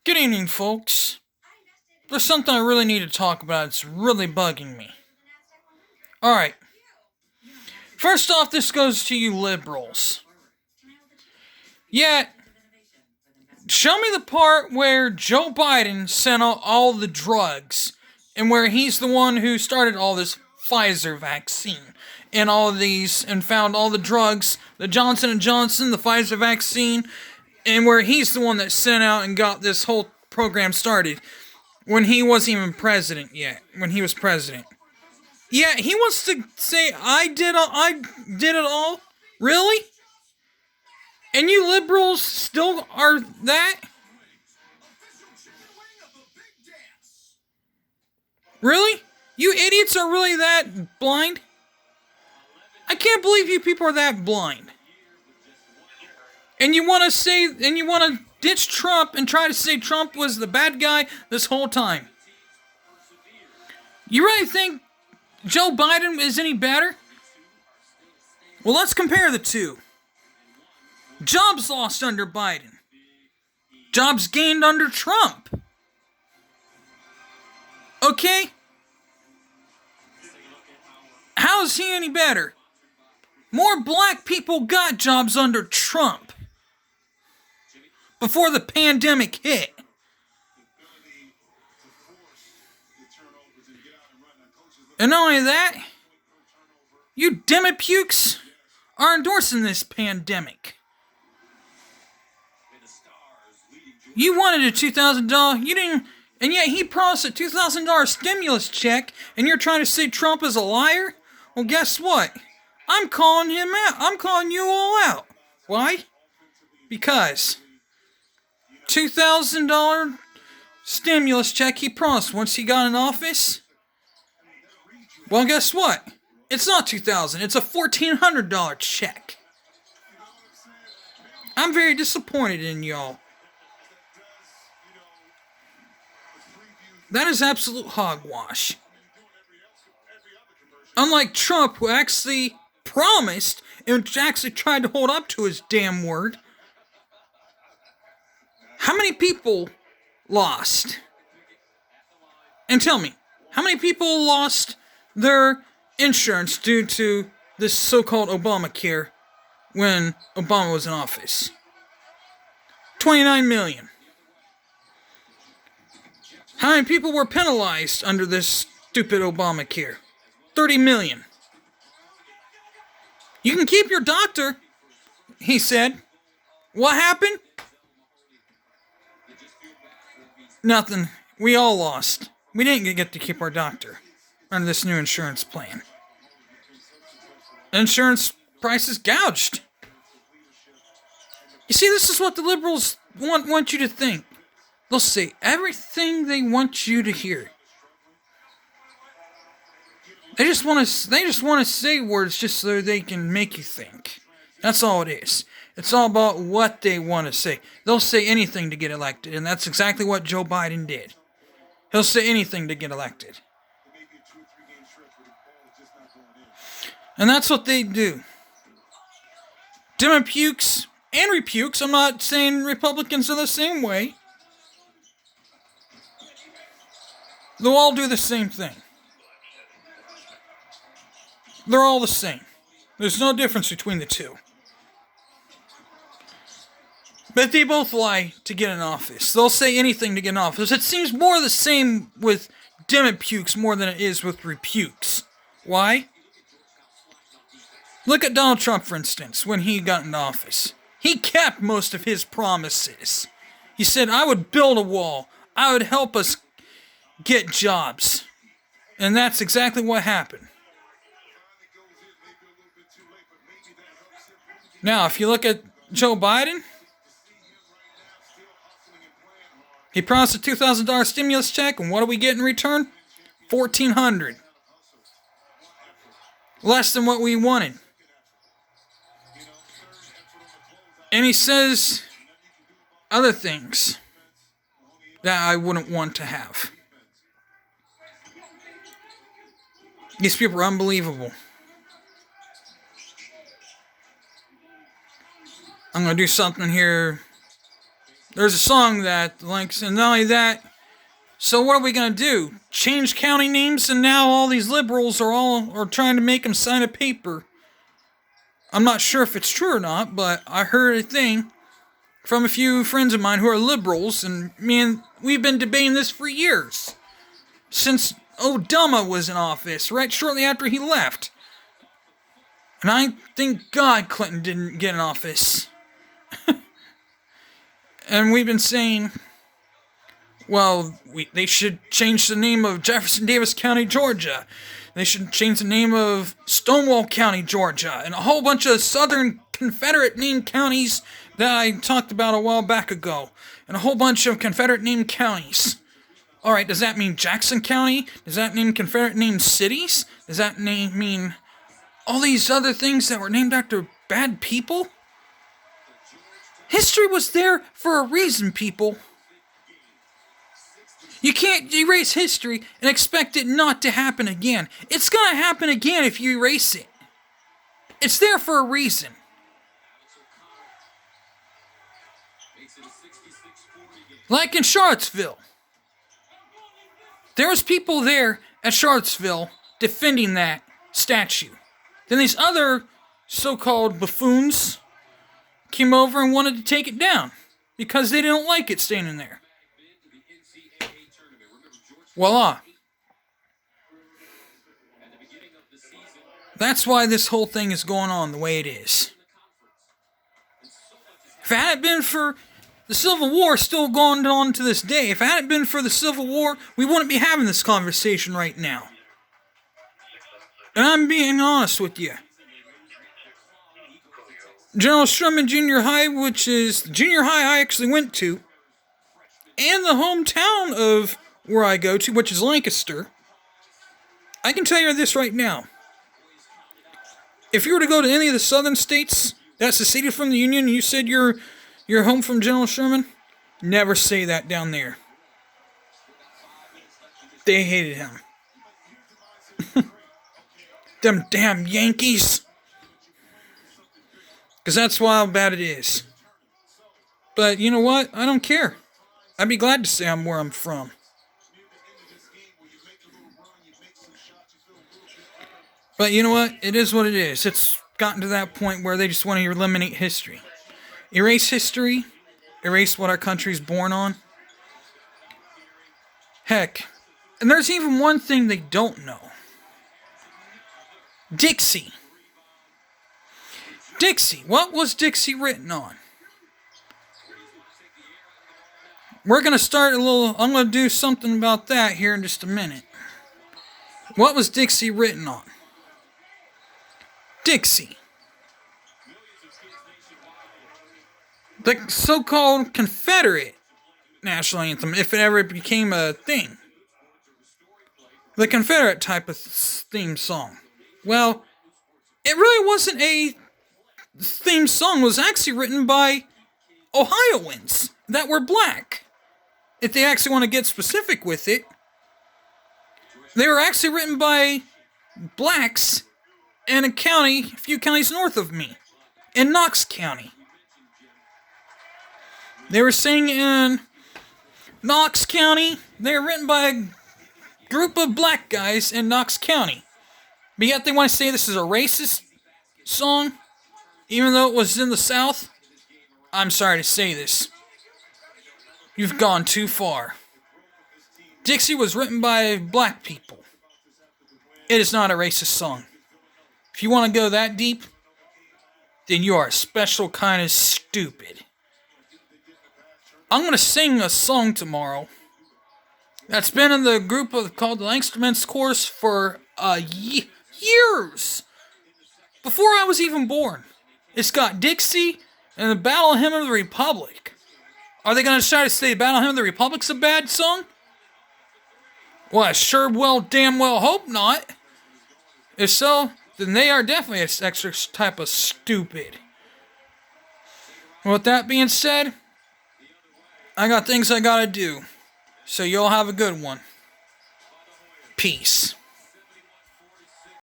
Good evening, folks. There's something I really need to talk about. It's really bugging me. Alright. First off, this goes to you liberals. Yeah, show me the part where Joe Biden sent out all the drugs and where he's the one who started all this Pfizer vaccine and all of these and found all the drugs, the Johnson & Johnson, the Pfizer vaccine, and where he's the one that sent out and got this whole program started when he wasn't even president yet, when he was president. Yeah, he wants to say, I did it all? Really? And you liberals still are that? Really? You idiots are really that blind? I can't believe you people are that blind. And you want to ditch Trump and try to say Trump was the bad guy this whole time. You really think Joe Biden is any better? Well, let's compare the two. Jobs lost under Biden. Jobs gained under Trump. Okay? How is he any better? More black people got jobs under Trump before the pandemic hit. And not only that, you Demopukes are endorsing this pandemic. You wanted a $2,000, you didn't, and yet he promised a $2,000 stimulus check, and you're trying to say Trump is a liar? Well, guess what? I'm calling him out. I'm calling you all out. Why? Because $2,000 stimulus check he promised once he got in office. Well, guess what? It's not $2,000. It's a $1,400 check. I'm very disappointed in y'all. That is absolute hogwash. Unlike Trump, who actually promised and actually tried to hold up to his damn word. How many people lost? And tell me, how many people lost their insurance due to this so-called Obamacare when Obama was in office? 29 million. How many people were penalized under this stupid Obamacare? 30 million. You can keep your doctor, he said. What happened? Nothing. We all lost. We didn't get to keep our doctor under this new insurance plan. Insurance prices gouged. You see, this is what the liberals want you to think. They'll say everything they want you to hear. They just want to say words just so they can make you think. That's all it is. It's all about what they want to say. They'll say anything to get elected, and that's exactly what Joe Biden did. He'll say anything to get elected. And that's what they do. Demopukes and repukes, I'm not saying Republicans are the same way. They'll all do the same thing. They're all the same. There's no difference between the two. But they both lie to get in office. They'll say anything to get in office. It seems more the same with Demopukes more than it is with repukes. Why? Look at Donald Trump, for instance, when he got in office. He kept most of his promises. He said, I would build a wall. I would help us get jobs. And that's exactly what happened. Now, if you look at Joe Biden, he promised a $2,000 stimulus check, and what do we get in return? $1,400. Less than what we wanted. And he says other things that I wouldn't want to have. These people are unbelievable. I'm going to do something here There's a song that links, and not only that, so what are we gonna do? Change county names, and now all these liberals are trying to make them sign a paper. I'm not sure if it's true or not, but I heard a thing from a few friends of mine who are liberals, and we've been debating this for years. Since Obama was in office, right shortly after he left. And I thank God Clinton didn't get in office. And we've been saying, well, they should change the name of Jefferson Davis County, Georgia. They should change the name of Stonewall County, Georgia. And a whole bunch of Southern Confederate named counties that I talked about a while back ago. And a whole bunch of Confederate named counties. Alright, does that mean Jackson County? Does that mean Confederate named cities? Does that mean all these other things that were named after bad people? History was there for a reason, people. You can't erase history and expect it not to happen again. It's gonna happen again if you erase it. It's there for a reason. Like in Charlottesville. There was people there at Charlottesville defending that statue. Then these other so-called buffoons came over and wanted to take it down because they didn't like it standing there. Voila. That's why this whole thing is going on the way it is. If it hadn't been for the Civil War still going on to this day, if it hadn't been for the Civil War, we wouldn't be having this conversation right now. And I'm being honest with you. General Sherman Junior High, which is the junior high I actually went to, and the hometown of where I go to, which is Lancaster, I can tell you this right now. If you were to go to any of the southern states that seceded from the Union and you said you're home from General Sherman, never say that down there. They hated him. Them damn Yankees. Because that's how bad it is. But you know what? I don't care. I'd be glad to say I'm where I'm from. But you know what? It is what it is. It's gotten to that point where they just want to eliminate history. Erase history. Erase what our country's born on. Heck. And there's even one thing they don't know. Dixie. Dixie. What was Dixie written on? We're going to start I'm going to do something about that here in just a minute. What was Dixie written on? Dixie. The so-called Confederate national anthem, if it ever became a thing. The Confederate type of theme song. Well, it really wasn't a theme song. It was actually written by Ohioans that were black. If they actually want to get specific with it, they were actually written by blacks in a few counties north of me, in Knox County. They were singing in Knox County. They were written by a group of black guys in Knox County. But yet they want to say this is a racist song, even though it was in the South. I'm sorry to say this. You've gone too far. Dixie was written by black people. It is not a racist song. If you want to go that deep, then you are a special kind of stupid. I'm going to sing a song tomorrow that's been in the group called the Langstonmen's Chorus for years. Before I was even born. It's got Dixie and the Battle Hymn of the Republic. Are they going to try to say the Battle Hymn of the Republic's a bad song? Well, I sure damn well hope not. If so, then they are definitely an extra type of stupid. With that being said, I got things I gotta do. So y'all have a good one. Peace.